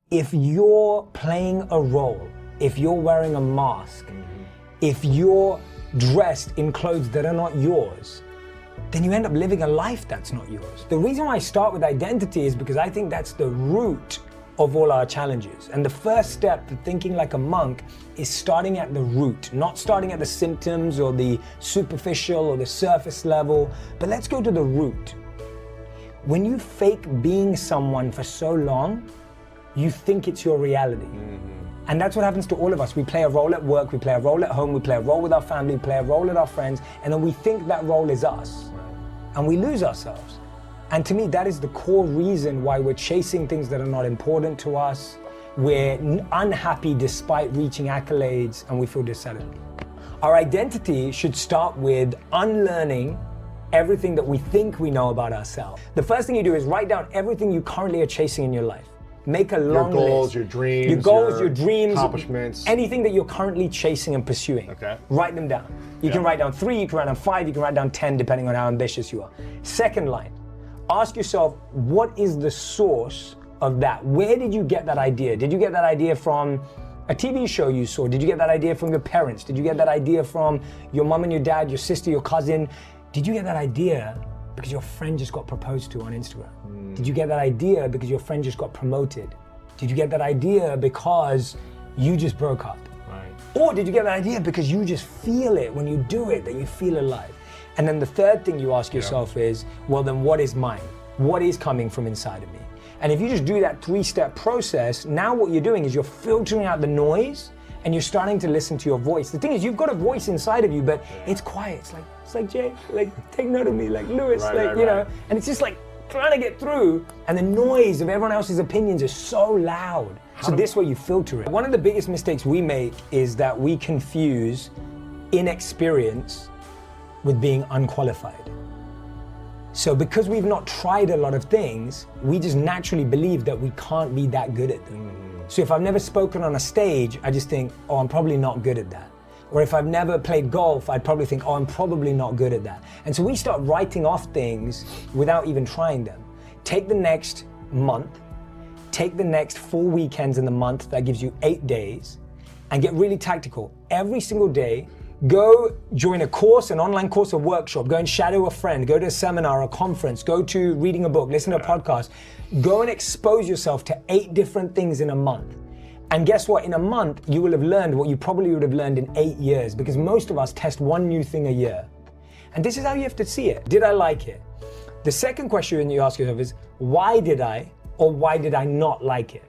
if you're playing a role, if you're wearing a mask, if you're dressed in clothes that are not yours, then you end up living a life that's not yours. The reason why I start with identity is because I think that's the root of all our challenges. And the first step to thinking like a monk is starting at the root, not starting at the symptoms or the superficial or the surface level, but let's go to the root. When you fake being someone for so long, you think it's your reality. And that's what happens to all of us. We play a role at work, we play a role at home, we play a role with our family, we play a role with our friends, and then we think that role is us. And we lose ourselves. And to me, that is the core reason why we're chasing things that are not important to us. We're unhappy despite reaching accolades, and we feel dissatisfied. Our identity should start with unlearning everything that we think we know about ourselves. The first thing you do is write down everything you currently are chasing in your life. Make a long list. Your goals, your dreams, your goals, your dreams, accomplishments. Anything that you're currently chasing and pursuing. Okay. Write them down. You can write down 3, you can write down 5, you can write down 10, depending on how ambitious you are. Second line, ask yourself, what is the source of that? Where did you get that idea? Did you get that idea from a TV show you saw? Did you get that idea from your parents? Did you get that idea from your mom and your dad, your sister, your cousin? Did you get that idea because your friend just got proposed to on Instagram? Did you get that idea because your friend just got promoted? Did you get that idea because you just broke up? Right. Or did you get that idea because you just feel it when you do it, that you feel alive? And then the third thing you ask yourself is, well, then what is mine? What is coming from inside of me? And if you just do that 3-step process, now what you're doing is you're filtering out the noise and you're starting to listen to your voice. The thing is, you've got a voice inside of you, but it's quiet. It's like Jay, like take note of me, like Lewis, you know, and it's just like trying to get through, and the noise of everyone else's opinions is so loud. So this way you filter it. One of the biggest mistakes we make is that we confuse inexperience with being unqualified. So because we've not tried a lot of things, we just naturally believe that we can't be that good at them. So if I've never spoken on a stage, I just think, oh, I'm probably not good at that. Or if I've never played golf, I'd probably think, oh, I'm probably not good at that. And so we start writing off things without even trying them. Take the next month, take the next 4 weekends in the month, that gives you 8 days, and get really tactical. Every single day, go join a course, an online course or workshop, go and shadow a friend, go to a seminar, a conference, go to reading a book, listen to a podcast. Go and expose yourself to 8 different things in a month. And guess what? In a month, you will have learned what you probably would have learned in 8 years, because most of us test one new thing a year. And this is how you have to see it. Did I like it? The second question you ask yourself is, why did I, or why did I not like it?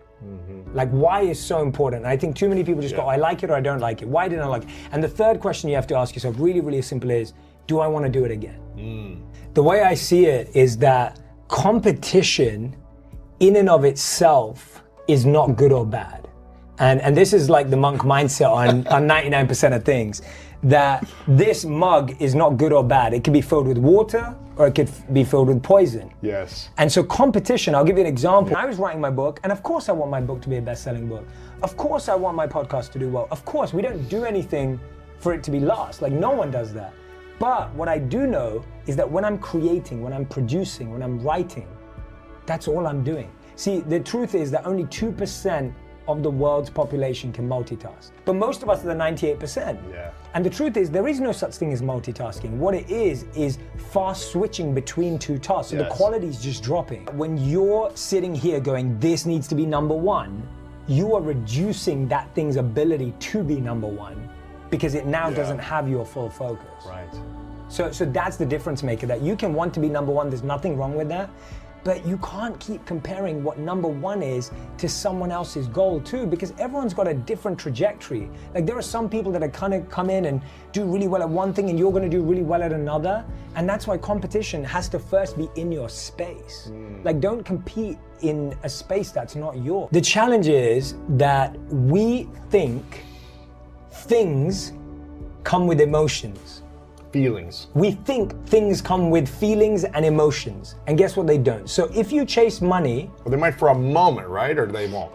Like, why is so important? And I think too many people just go, I like it or I don't like it. Why didn't I like it? And the third question you have to ask yourself, really, really simple, is, do I want to do it again? The way I see it is that competition in and of itself is not good or bad. And this is like the monk mindset on 99% of things, that this mug is not good or bad. It could be filled with water or it could be filled with poison. Yes. And so competition, I'll give you an example. I was writing my book, and of course I want my book to be a best-selling book. Of course I want my podcast to do well. Of course, we don't do anything for it to be lost. Like, no one does that. But what I do know is that when I'm creating, when I'm producing, when I'm writing, that's all I'm doing. See, the truth is that only 2% of the world's population can multitask. But most of us are the 98%. Yeah. And the truth is, there is no such thing as multitasking. What it is fast switching between 2 tasks. So the quality is just dropping. When you're sitting here going, this needs to be number 1, you are reducing that thing's ability to be number 1 because it now doesn't have your full focus. Right. So that's the difference maker, that you can want to be number 1, there's nothing wrong with that. But you can't keep comparing what number 1 is to someone else's goal too, because everyone's got a different trajectory. Like, there are some people that are kind of come in and do really well at one thing and you're going to do really well at another. And that's why competition has to first be in your space. Like, don't compete in a space that's not yours. The challenge is that we think things come with emotions. Feelings. We think things come with feelings and emotions, and guess what? They don't. So if you chase money, Well, they might for a moment, right? Or they won't.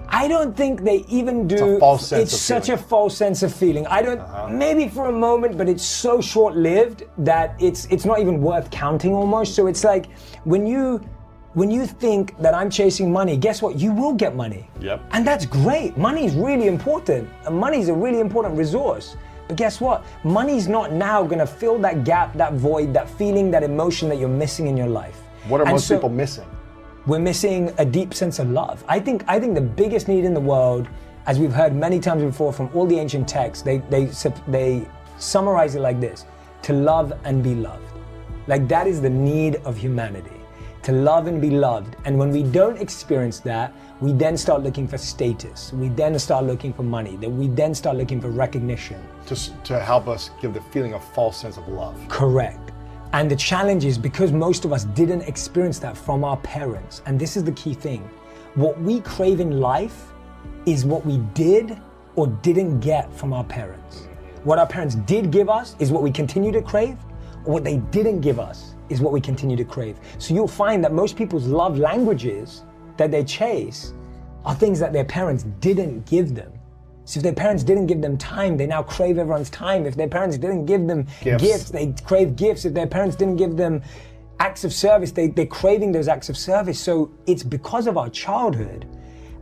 I don't think they even do. It's a false sense It's of such feeling. a false sense of feeling. I don't. Maybe for a moment, but it's so short-lived that it's not even worth counting almost. So it's like when you when you think that I'm chasing money, guess what? You will get money. Yep. And that's great. Money is really important. And money is a really important resource. But guess what? Money's not now gonna fill that gap, that void, that feeling, that emotion that you're missing in your life. What are most people missing? We're missing a deep sense of love. I think the biggest need in the world, as we've heard many times before from all the ancient texts, they summarize it like this: to love and be loved. Like that is the need of humanity. To love and be loved. And when we don't experience that, we then start looking for status. We then start looking for money. We then start looking for recognition. To help us give the feeling of false sense of love. Correct. And the challenge is because most of us didn't experience that from our parents. And this is the key thing. What we crave in life is what we did or didn't get from our parents. What our parents did give us is what we continue to crave, or what they didn't give us is what we continue to crave. So you'll find that most people's love languages that they chase are things that their parents didn't give them. So if their parents didn't give them time, they now crave everyone's time. If their parents didn't give them gifts, they crave gifts. If their parents didn't give them acts of service, they're craving those acts of service. So it's because of our childhood.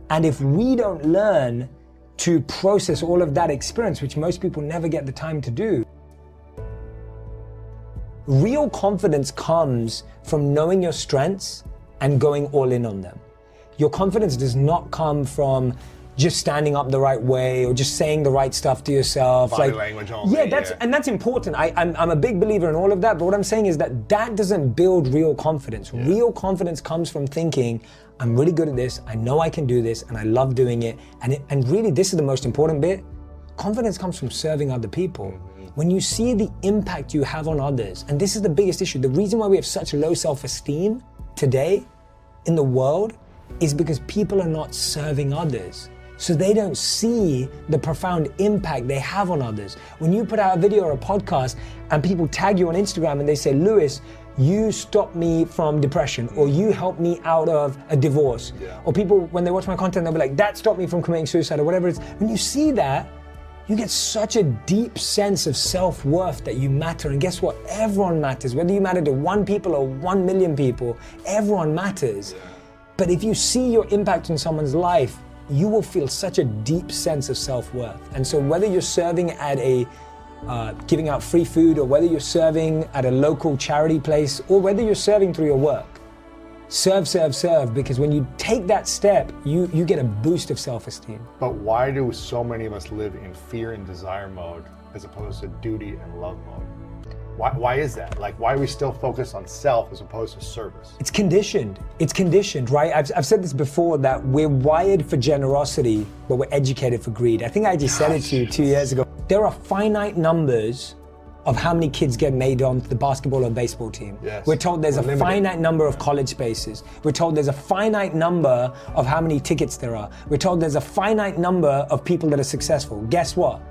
And if we don't learn to process all of that experience, which most people never get the time to do, real confidence comes from knowing your strengths and going all in on them. Your confidence does not come from just standing up the right way or just saying the right stuff to yourself. Body language only. Yeah, and that's important. I'm a big believer in all of that, but what I'm saying is that doesn't build real confidence. Yeah. Real confidence comes from thinking, I'm really good at this, I know I can do this, and I love doing it. And really, this is the most important bit. Confidence comes from serving other people. When you see the impact you have on others, and this is the biggest issue, the reason why we have such low self-esteem today in the world is because people are not serving others. So they don't see the profound impact they have on others. When you put out a video or a podcast and people tag you on Instagram and they say, Lewis, you stopped me from depression, or you helped me out of a divorce. Yeah. Or people, when they watch my content, they'll be like, that stopped me from committing suicide, or whatever it is. When you see that, you get such a deep sense of self-worth that you matter. And guess what? Everyone matters. Whether you matter to 1 people or 1 million people, everyone matters. Yeah. But if you see your impact in someone's life, you will feel such a deep sense of self-worth. And so whether you're serving at giving out free food, or whether you're serving at a local charity place, or whether you're serving through your work, serve, because when you take that step, you get a boost of self-esteem. But why do so many of us live in fear and desire mode as opposed to duty and love mode? Why is that? Like, why are we still focused on self as opposed to service? It's conditioned, right? I've said this before, that we're wired for generosity, but we're educated for greed. I think I just said it to you 2 years ago. There are finite numbers of how many kids get made onto the basketball or baseball team. Yes. We're told there's a finite number of college spaces. We're told there's a finite number of how many tickets there are. We're told there's a finite number of people that are successful. Guess what?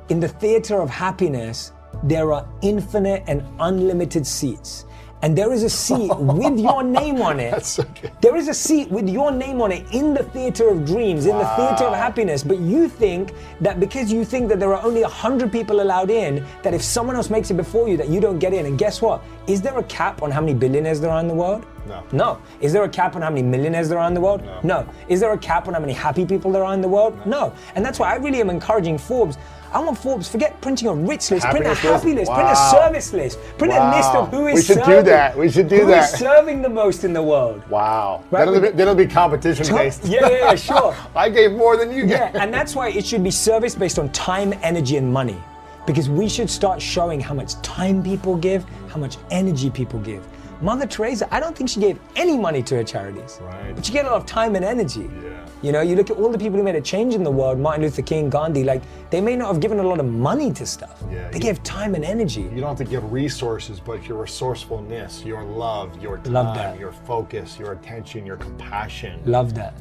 In the theater of happiness, there are infinite and unlimited seats. And there is a seat with your name on it. That's so good. There is a seat with your name on it in the theater of dreams, in the theater of happiness. But you think that because you think that there are only 100 people allowed in, that if someone else makes it before you, that you don't get in. And guess what? Is there a cap on how many billionaires there are in the world? No. Is there a cap on how many millionaires there are in the world? No. Is there a cap on how many happy people there are in the world? No. And that's why I really am encouraging Forbes. I want Forbes, forget printing a rich list, print a happy list, print a service list, print a list of who is serving. We should do that. Who is serving the most in the world. Wow. Right? That'll be competition based. Yeah, sure. I gave more than you gave. Yeah, and that's why it should be service based on time, energy, and money. Because we should start showing how much time people give, how much energy people give. Mother Teresa, I don't think she gave any money to her charities. Right. But she gave a lot of time and energy. Yeah. You know, you look at all the people who made a change in the world, Martin Luther King, Gandhi, like, they may not have given a lot of money to stuff. Yeah, they gave time and energy. You don't have to give resources, but your resourcefulness, your love, your time, your focus, your attention, your compassion. Love that.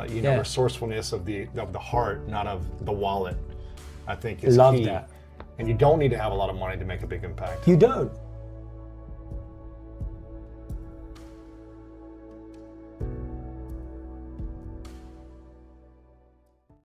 Resourcefulness of the heart, not of the wallet, I think is key. Love that. And you don't need to have a lot of money to make a big impact. You don't.